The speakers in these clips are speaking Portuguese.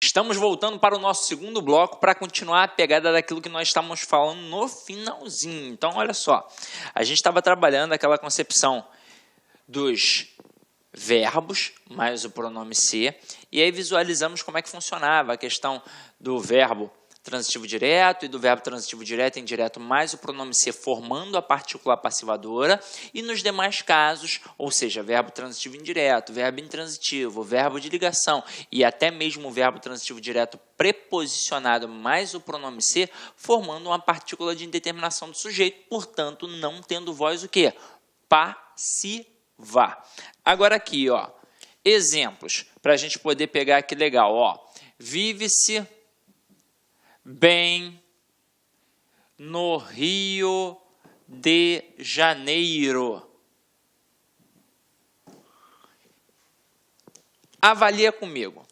Estamos voltando para o nosso segundo bloco para continuar a pegada daquilo que nós estávamos falando no finalzinho. Então, olha só, a gente estava trabalhando aquela concepção dos verbos mais o pronome ser, e aí visualizamos como é que funcionava a questão do verbo transitivo direto e do verbo transitivo direto e indireto mais o pronome ser formando a partícula passivadora, e nos demais casos, ou seja, verbo transitivo indireto, verbo intransitivo, verbo de ligação e até mesmo o verbo transitivo direto preposicionado mais o pronome ser, formando uma partícula de indeterminação do sujeito, portanto, não tendo voz o quê? Passiva. Agora aqui, ó, exemplos, para a gente poder pegar aqui legal, ó, vive-se bem no Rio de Janeiro. Avalia comigo.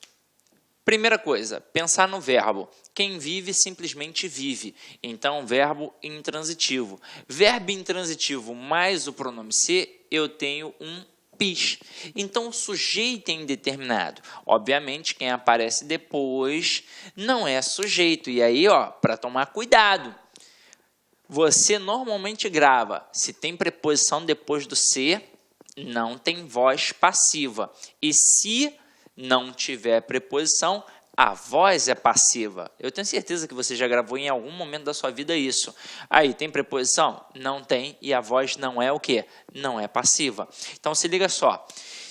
Primeira coisa, pensar no verbo. Quem vive simplesmente vive. Então, verbo intransitivo. Verbo intransitivo mais o pronome ser, eu tenho um PIS. Então, o sujeito é indeterminado. Obviamente, quem aparece depois não é sujeito. E aí, ó, para tomar cuidado. Você normalmente grava, se tem preposição depois do ser, não tem voz passiva. E se não tiver preposição, a voz é passiva. Eu tenho certeza que você já gravou em algum momento da sua vida isso. Aí, tem preposição? Não tem, e a voz não é o quê? Não é passiva. Então, se liga só.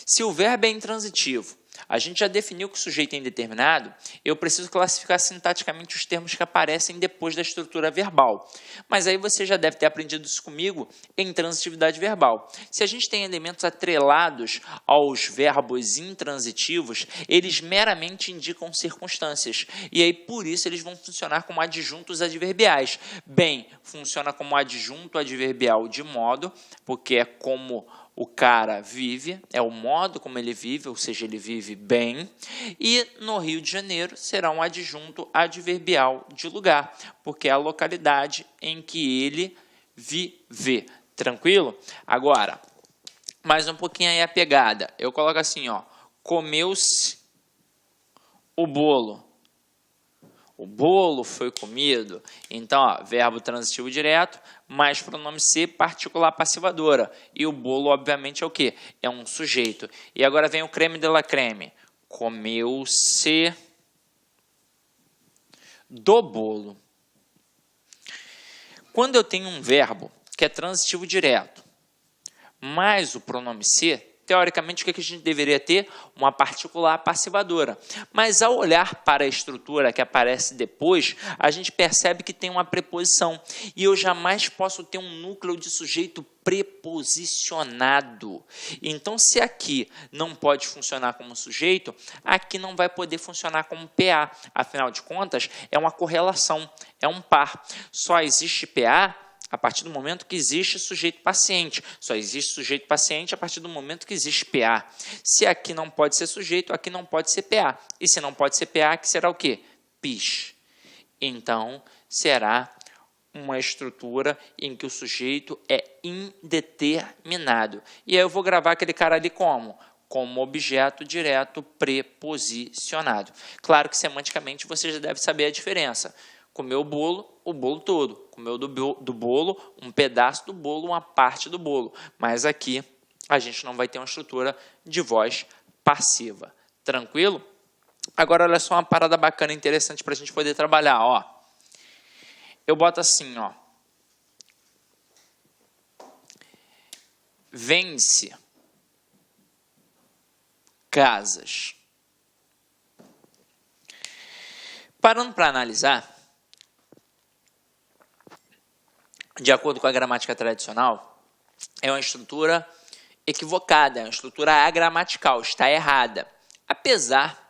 Se o verbo é intransitivo, a gente já definiu que o sujeito é indeterminado, eu preciso classificar sintaticamente os termos que aparecem depois da estrutura verbal. Mas aí você já deve ter aprendido isso comigo em transitividade verbal. Se a gente tem elementos atrelados aos verbos intransitivos, eles meramente indicam circunstâncias. E aí, por isso, eles vão funcionar como adjuntos adverbiais. Bem, funciona como adjunto adverbial de modo, porque é como o cara vive, é o modo como ele vive, ou seja, ele vive bem. E no Rio de Janeiro será um adjunto adverbial de lugar, porque é a localidade em que ele vive. Tranquilo? Agora, mais um pouquinho aí a pegada. Eu coloco assim, ó, comeu-se o bolo. O bolo foi comido. Então, ó, verbo transitivo direto, mais pronome ser, particular passivadora. E o bolo, obviamente, é o quê? É um sujeito. E agora vem o creme de la creme. Comeu-se do bolo. Quando eu tenho um verbo que é transitivo direto, mais o pronome ser, teoricamente, o que a gente deveria ter? Uma particular passivadora. Mas, ao olhar para a estrutura que aparece depois, a gente percebe que tem uma preposição. E eu jamais posso ter um núcleo de sujeito preposicionado. Então, se aqui não pode funcionar como sujeito, aqui não vai poder funcionar como PA. Afinal de contas, é uma correlação, é um par. Só existe PA a partir do momento que existe sujeito paciente. Só existe sujeito paciente a partir do momento que existe PA. Se aqui não pode ser sujeito, aqui não pode ser PA. E se não pode ser PA, aqui será o quê? PIS. Então, será uma estrutura em que o sujeito é indeterminado. E aí eu vou gravar aquele cara ali como? Como objeto direto preposicionado. Claro que semanticamente você já deve saber a diferença. Comeu o bolo todo. Comeu do bolo, um pedaço do bolo, uma parte do bolo. Mas aqui a gente não vai ter uma estrutura de voz passiva. Tranquilo? Agora, olha só uma parada bacana e interessante para a gente poder trabalhar. Ó. Eu boto assim, ó. Vende-se casas. Parando para analisar, de acordo com a gramática tradicional, é uma estrutura equivocada, é uma estrutura agramatical, está errada. Apesar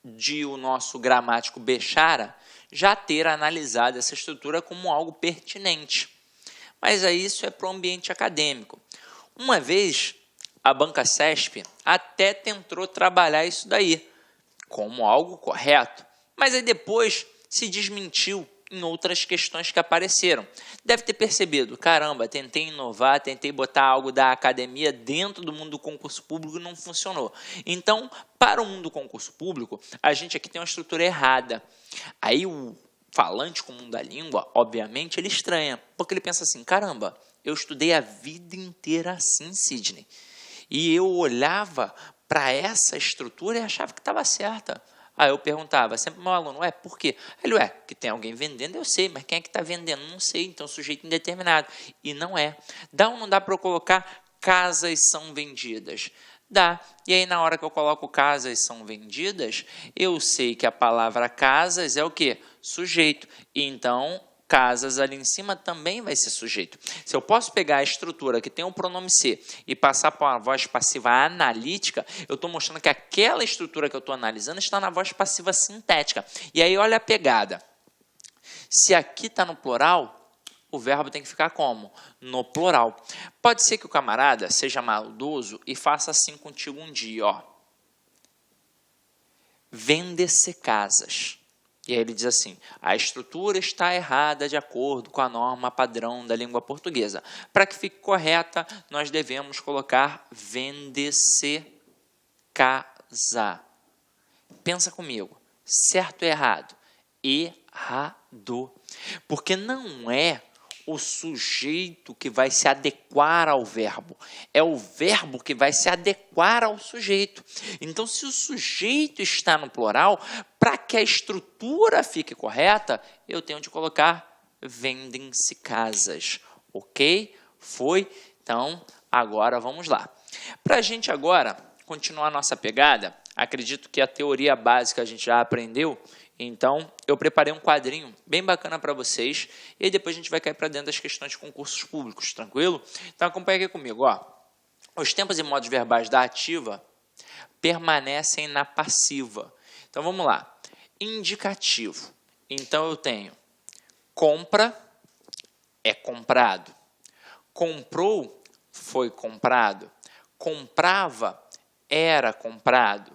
de o nosso gramático Bechara já ter analisado essa estrutura como algo pertinente. Mas aí isso é para o ambiente acadêmico. Uma vez, a Banca CESP até tentou trabalhar isso daí como algo correto, mas aí depois se desmentiu em outras questões que apareceram. Deve ter percebido, caramba, tentei inovar, tentei botar algo da academia dentro do mundo do concurso público e não funcionou. Então, para o mundo do concurso público, a gente aqui tem uma estrutura errada. Aí o falante comum da língua, obviamente, ele estranha, porque ele pensa assim, caramba, eu estudei a vida inteira assim, Sidney, e eu olhava para essa estrutura e achava que estava certa. Aí eu perguntava, sempre meu aluno, por quê? Ele, que tem alguém vendendo, eu sei, mas quem é que está vendendo? Não sei, então sujeito indeterminado. E não é. Dá ou não dá para eu colocar casas são vendidas? Dá. E aí, na hora que eu coloco casas são vendidas, eu sei que a palavra casas é o quê? Sujeito. Então, casas ali em cima também vai ser sujeito. Se eu posso pegar a estrutura que tem o pronome ser e passar para uma voz passiva analítica, eu estou mostrando que aquela estrutura que eu estou analisando está na voz passiva sintética. E aí, olha a pegada. Se aqui está no plural, o verbo tem que ficar como? No plural. Pode ser que o camarada seja maldoso e faça assim contigo um dia, ó. Vende-se casas. E aí ele diz assim, a estrutura está errada de acordo com a norma padrão da língua portuguesa. Para que fique correta, nós devemos colocar vende-se casa. Pensa comigo, certo ou errado? Errado. Porque não é o sujeito que vai se adequar ao verbo. É o verbo que vai se adequar ao sujeito. Então, se o sujeito está no plural, para que a estrutura fique correta, eu tenho de colocar vendem-se casas. Ok? Foi? Então, agora vamos lá. Para a gente agora continuar a nossa pegada, acredito que a teoria básica a gente já aprendeu. Então, eu preparei um quadrinho bem bacana para vocês e aí depois a gente vai cair para dentro das questões de concursos públicos, tranquilo? Então, acompanha aqui comigo. Ó. Os tempos e modos verbais da ativa permanecem na passiva. Então, vamos lá. Indicativo. Então, eu tenho compra, é comprado. Comprou, foi comprado. Comprava, era comprado.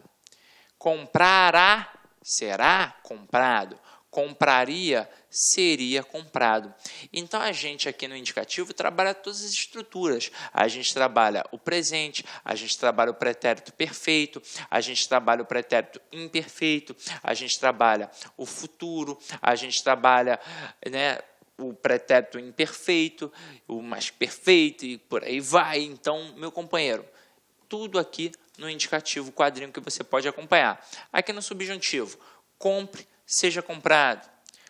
Comprará, será comprado. Compraria, seria comprado. Então, a gente aqui no indicativo trabalha todas as estruturas. A gente trabalha o presente, a gente trabalha o pretérito perfeito, a gente trabalha o pretérito imperfeito, a gente trabalha o futuro, a gente trabalha, o pretérito imperfeito, o mais perfeito e por aí vai. Então, meu companheiro, tudo aqui no indicativo, quadrinho que você pode acompanhar. Aqui no subjuntivo, compre, seja comprado.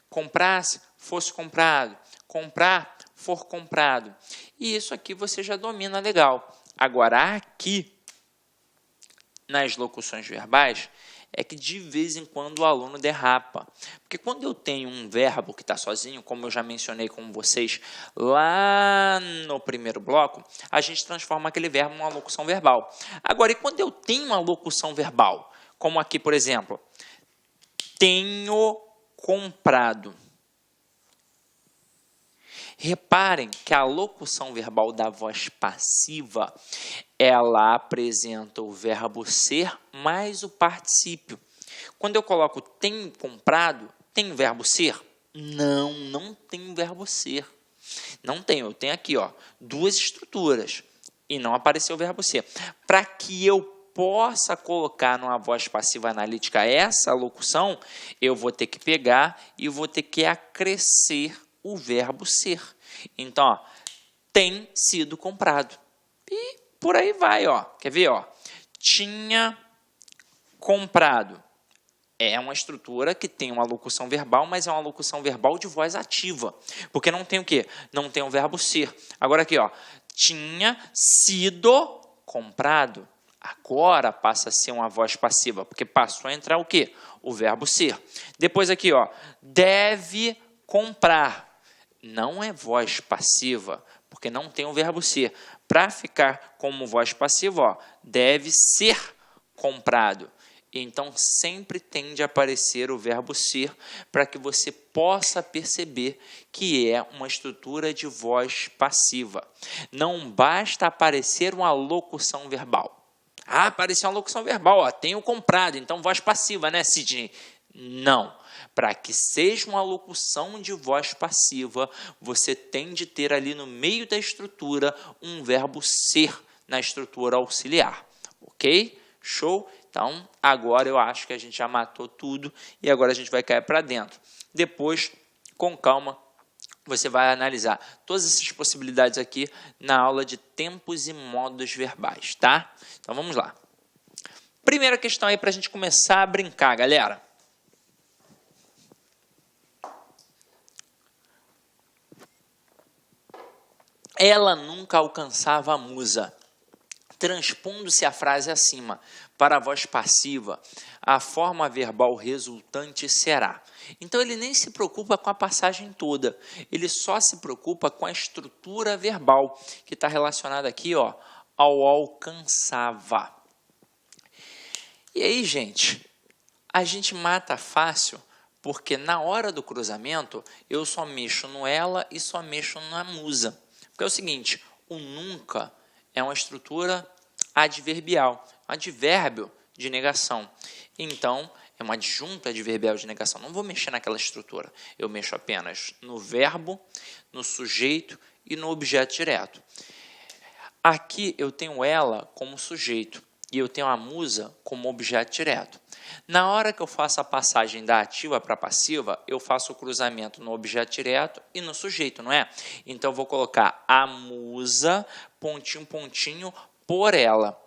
Comprasse, fosse comprado. Comprar, for comprado. E isso aqui você já domina legal. Agora, aqui, nas locuções verbais, é que de vez em quando o aluno derrapa. Porque quando eu tenho um verbo que está sozinho, como eu já mencionei com vocês lá no primeiro bloco, a gente transforma aquele verbo numa locução verbal. Agora, e quando eu tenho uma locução verbal, como aqui, por exemplo, tenho comprado. Reparem que a locução verbal da voz passiva, ela apresenta o verbo ser mais o particípio. Quando eu coloco tenho comprado, tem verbo ser? Não, não tem verbo ser. Não tem, eu tenho aqui, ó, duas estruturas e não apareceu o verbo ser. Para que eu possa colocar numa voz passiva analítica essa locução, eu vou ter que pegar e vou ter que acrescer o verbo ser. Então, ó, tem sido comprado. E por aí vai, ó. Quer ver, ó? Tinha comprado. É uma estrutura que tem uma locução verbal, mas é uma locução verbal de voz ativa. Porque não tem o quê? Não tem o verbo ser. Agora aqui, ó. Tinha sido comprado. Agora passa a ser uma voz passiva, porque passou a entrar o quê? O verbo ser. Depois aqui, ó, deve comprar. Não é voz passiva, porque não tem o verbo ser. Para ficar como voz passiva, ó, deve ser comprado. Então, sempre tende a aparecer o verbo ser para que você possa perceber que é uma estrutura de voz passiva. Não basta aparecer uma locução verbal. Ah, apareceu uma locução verbal, ó, tenho comprado, então voz passiva, né, Sidney? Não. Para que seja uma locução de voz passiva, você tem de ter ali no meio da estrutura um verbo ser na estrutura auxiliar. Ok? Show? Então, agora eu acho que a gente já matou tudo e agora a gente vai cair para dentro. Depois, com calma, você vai analisar todas essas possibilidades aqui na aula de tempos e modos verbais, tá? Então, vamos lá. Primeira questão aí para a gente começar a brincar, galera. Ela nunca alcançava a musa. Transpondo-se a frase acima para a voz passiva, a forma verbal resultante será. Então, ele nem se preocupa com a passagem toda, ele só se preocupa com a estrutura verbal, que está relacionada aqui, ó, ao alcançava. E aí, gente, a gente mata fácil, porque na hora do cruzamento, eu só mexo no ela e só mexo na musa. Porque é o seguinte, o nunca é uma estrutura adverbial, um advérbio de negação. Então, é uma adjunta adverbial de negação. Não vou mexer naquela estrutura. Eu mexo apenas no verbo, no sujeito e no objeto direto. Aqui eu tenho ela como sujeito e eu tenho a musa como objeto direto. Na hora que eu faço a passagem da ativa para a passiva, eu faço o cruzamento no objeto direto e no sujeito, não é? Então, eu vou colocar a musa, pontinho, pontinho, por ela.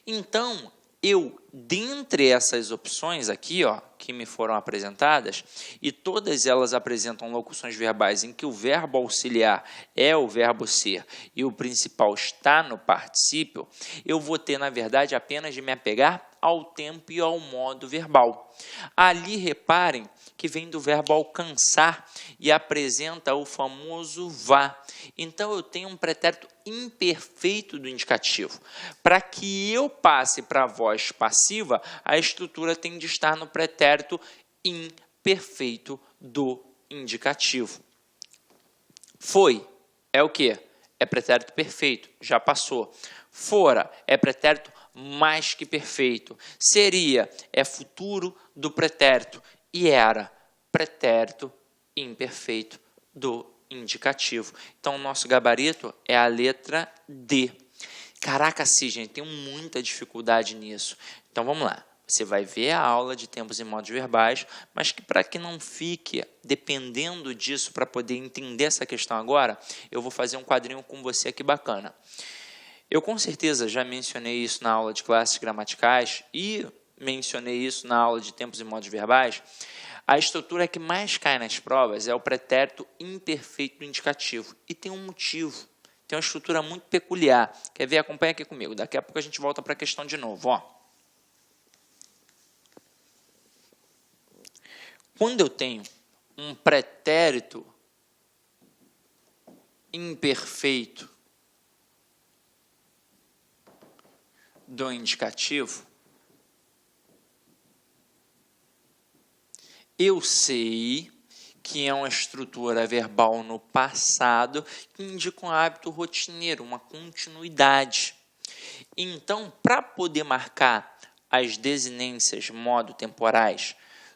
Então, eu, dentre essas opções aqui, ó, que me foram apresentadas, e todas elas apresentam locuções verbais em que o verbo auxiliar é o verbo ser e o principal está no particípio, eu vou ter, na verdade, apenas de me apegar ao tempo e ao modo verbal. Ali, reparem que vem do verbo alcançar e apresenta o famoso vá. Então, eu tenho um pretérito imperfeito do indicativo. Para que eu passe para a voz passiva, a estrutura tem de estar no pretérito imperfeito do indicativo. Foi é o quê? É pretérito perfeito, já passou. Fora é pretérito mais que perfeito. Seria é futuro do pretérito e era pretérito imperfeito do indicativo. Então, o nosso gabarito é a letra D. Caraca, sim, gente, tenho muita dificuldade nisso. Então, vamos lá. Você vai ver a aula de tempos e modos verbais, mas que para que não fique dependendo disso para poder entender essa questão agora, eu vou fazer um quadrinho com você aqui bacana. Eu com certeza já mencionei isso na aula de classes gramaticais e mencionei isso na aula de tempos e modos verbais. A estrutura que mais cai nas provas é o pretérito imperfeito do indicativo. E tem um motivo, tem uma estrutura muito peculiar. Quer ver? Acompanha aqui comigo. Daqui a pouco a gente volta para a questão de novo. Ó. Quando eu tenho um pretérito imperfeito do indicativo, eu sei que é uma estrutura verbal no passado que indica um hábito rotineiro, uma continuidade. Então, para poder marcar as desinências modo-temporais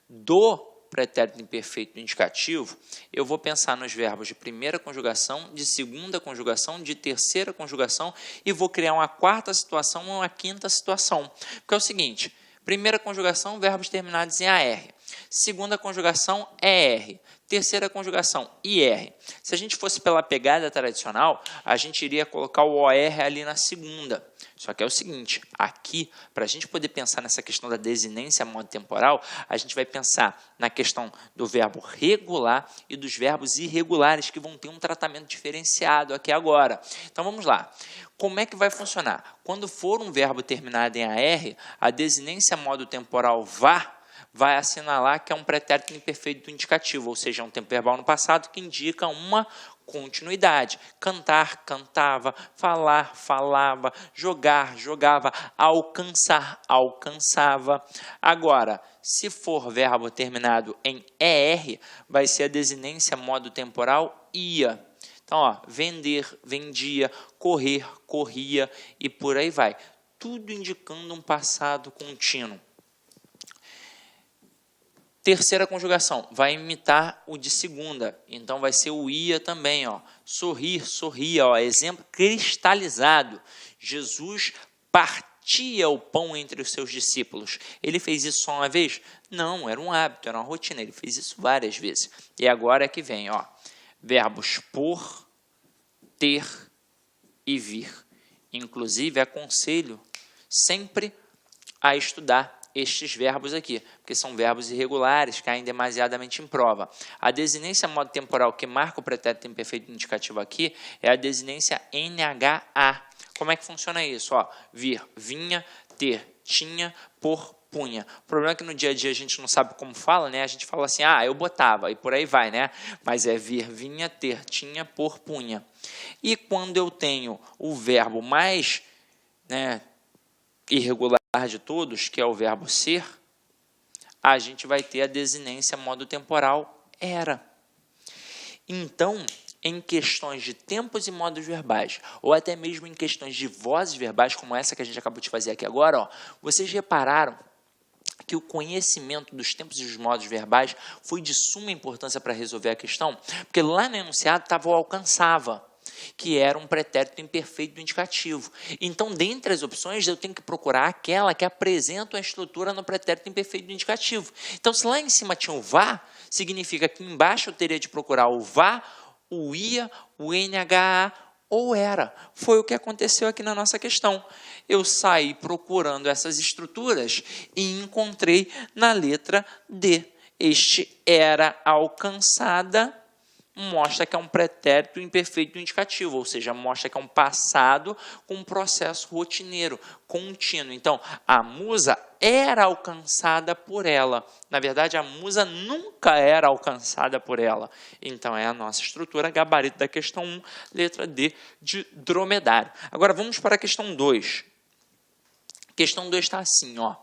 do pretérito imperfeito do indicativo, eu vou pensar nos verbos de primeira conjugação, de segunda conjugação, de terceira conjugação e vou criar uma quarta situação ou uma quinta situação. Porque é o seguinte, primeira conjugação, verbos terminados em AR. Segunda conjugação, ER. Terceira conjugação, IR. Se a gente fosse pela pegada tradicional, a gente iria colocar o OR ali na segunda. Só que é o seguinte, aqui, para a gente poder pensar nessa questão da desinência modo temporal, a gente vai pensar na questão do verbo regular e dos verbos irregulares, que vão ter um tratamento diferenciado aqui agora. Então, vamos lá. Como é que vai funcionar? Quando for um verbo terminado em AR, a desinência modo temporal vai assinalar que é um pretérito imperfeito do indicativo, ou seja, é um tempo verbal no passado que indica uma continuidade. Cantar, cantava, falar, falava, jogar, jogava, alcançar, alcançava. Agora, se for verbo terminado em ER, vai ser a desinência modo temporal ia. Então, ó, vender, vendia, correr, corria e por aí vai. Tudo indicando um passado contínuo. Terceira conjugação, vai imitar o de segunda, então vai ser o ia também, ó. Sorrir, sorria, ó, exemplo cristalizado. Jesus partia o pão entre os seus discípulos. Ele fez isso só uma vez? Não, era um hábito, era uma rotina, ele fez isso várias vezes. E agora é que vem, ó, verbos por, ter e vir. Inclusive, aconselho sempre a estudar estes verbos aqui, porque são verbos irregulares, caem demasiadamente em prova. A desinência modo temporal que marca o pretérito imperfeito indicativo aqui é a desinência NHA. Como é que funciona isso? Ó, vir, vinha, ter, tinha, por, punha. O problema é que no dia a dia a gente não sabe como fala, né? A gente fala assim, eu botava, e por aí vai, né? Mas é vir, vinha, ter, tinha, por, punha. E quando eu tenho o verbo mais, né, irregular de todos, que é o verbo ser, a gente vai ter a desinência modo temporal era. Então, em questões de tempos e modos verbais, ou até mesmo em questões de vozes verbais, como essa que a gente acabou de fazer aqui agora, ó, vocês repararam que o conhecimento dos tempos e dos modos verbais foi de suma importância para resolver a questão? Porque lá no enunciado estava o alcançava, que era um pretérito imperfeito do indicativo. Então, dentre as opções, eu tenho que procurar aquela que apresenta a estrutura no pretérito imperfeito do indicativo. Então, se lá em cima tinha o vá, significa que embaixo eu teria de procurar o vá, o ia, o NHA ou era. Foi o que aconteceu aqui na nossa questão. Eu saí procurando essas estruturas e encontrei na letra D. Este era alcançada, mostra que é um pretérito imperfeito do indicativo, ou seja, mostra que é um passado com um processo rotineiro, contínuo. Então, a musa era alcançada por ela. Na verdade, a musa nunca era alcançada por ela. Então, é a nossa estrutura, gabarito da questão 1, letra D de dromedário. Agora, vamos para a questão 2. A questão 2 está assim, ó.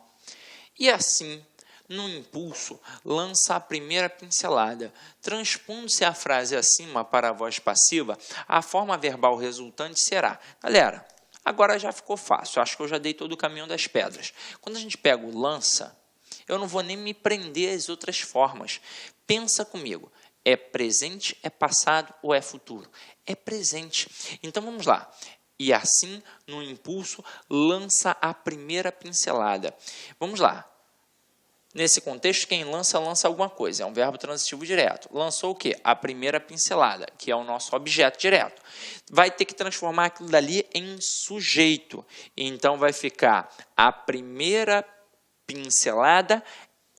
E assim, no impulso, lança a primeira pincelada. Transpondo-se a frase acima para a voz passiva, a forma verbal resultante será... Galera, agora já ficou fácil. Acho que eu já dei todo o caminho das pedras. Quando a gente pega o lança, eu não vou nem me prender às outras formas. Pensa comigo. É presente, é passado ou é futuro? É presente. Então, vamos lá. E assim, no impulso, lança a primeira pincelada. Vamos lá. Nesse contexto, quem lança, lança alguma coisa. É um verbo transitivo direto. Lançou o quê? A primeira pincelada, que é o nosso objeto direto. Vai ter que transformar aquilo dali em sujeito. Então, vai ficar a primeira pincelada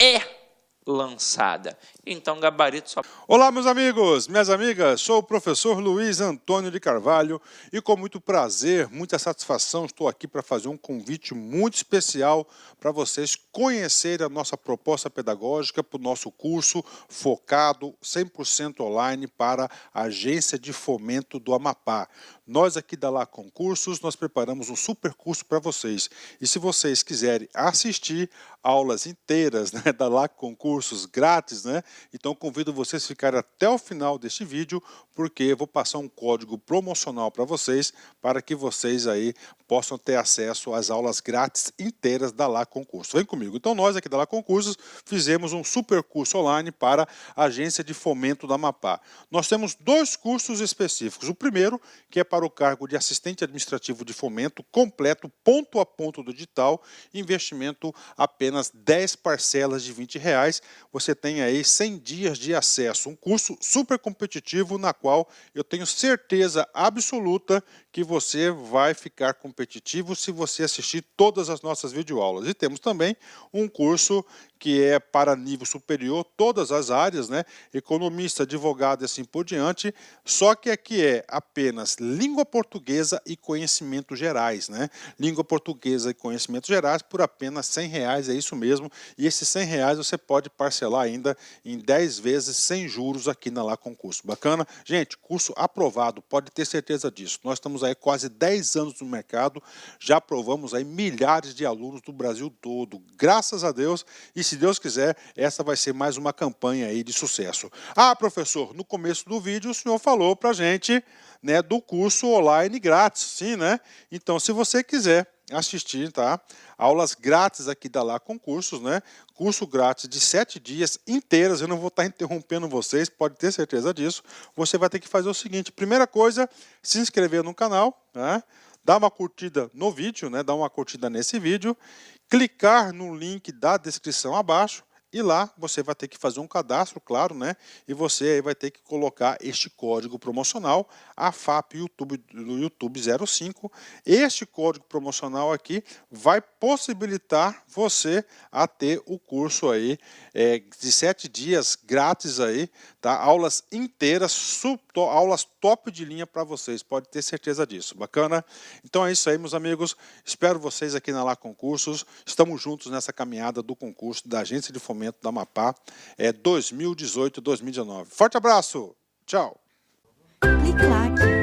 é lançada. Então, gabarito só... Olá, meus amigos, minhas amigas, sou o professor Luiz Antônio de Carvalho e com muito prazer, muita satisfação, estou aqui para fazer um convite muito especial para vocês conhecerem a nossa proposta pedagógica para o nosso curso focado 100% online para a Agência de Fomento do Amapá. Nós aqui da Lá Concursos, nós preparamos um super curso para vocês. E se vocês quiserem assistir aulas inteiras, né, da Lá Concursos grátis, né, então convido vocês a ficarem até o final deste vídeo, porque eu vou passar um código promocional para vocês, para que vocês aí possam ter acesso às aulas grátis inteiras da Lá Concursos. Vem comigo. Então nós aqui da Lá Concursos fizemos um super curso online para a Agência de Fomento do Amapá. Nós temos 2 cursos específicos. O primeiro, que é para o cargo de assistente administrativo de fomento, completo, ponto a ponto do digital, investimento apenas 10 parcelas de R$20. Você tem aí 100 dias de acesso, um curso super competitivo na qual eu tenho certeza absoluta que você vai ficar competitivo se você assistir todas as nossas videoaulas. E temos também um curso que é para nível superior, todas as áreas, né? Economista, advogado e assim por diante, só que aqui é apenas língua portuguesa e conhecimentos gerais, né? Língua portuguesa e conhecimentos gerais por apenas R$100, é isso mesmo. E esses R$100 você pode parcelar ainda em 10 vezes sem juros aqui na Lá Concurso. Bacana? Gente, curso aprovado, pode ter certeza disso. Nós estamos aí quase 10 anos no mercado, já aprovamos aí milhares de alunos do Brasil todo, graças a Deus, e se Deus quiser, essa vai ser mais uma campanha aí de sucesso. Ah, professor, no começo do vídeo o senhor falou pra gente, né, do curso online grátis, sim, né? Então, se você quiser assistir, tá? Aulas grátis aqui da Lá Concursos, né? Curso grátis de 7 dias inteiros. Eu não vou estar interrompendo vocês, pode ter certeza disso. Você vai ter que fazer o seguinte: primeira coisa, se inscrever no canal, né? Dar uma curtida no vídeo, né? Dar uma curtida nesse vídeo, clicar no link da descrição abaixo. E lá você vai ter que fazer um cadastro, claro, né? E você aí vai ter que colocar este código promocional, AFAP YouTube, do YouTube 05. Este código promocional aqui vai possibilitar você a ter o curso aí de 7 dias grátis aí, tá? Aulas inteiras, aulas top de linha para vocês, pode ter certeza disso. Bacana? Então é isso aí, meus amigos. Espero vocês aqui na Lá Concursos. Estamos juntos nessa caminhada do concurso da Agência de Fomento da Amapá 2018-2019. Forte abraço. Tchau. Clique lá.